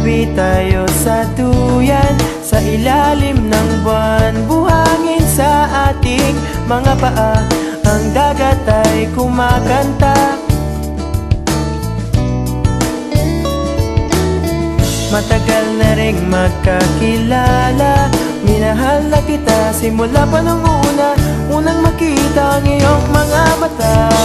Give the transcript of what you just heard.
Tabi tayo sa duyan, sa ilalim ng buwan. Buhangin sa ating mga paa, ang dagat ay kumakanta. Matagal na ring magkakilala, minahal na kita simula pa nung unang makita ang iyong mga mata.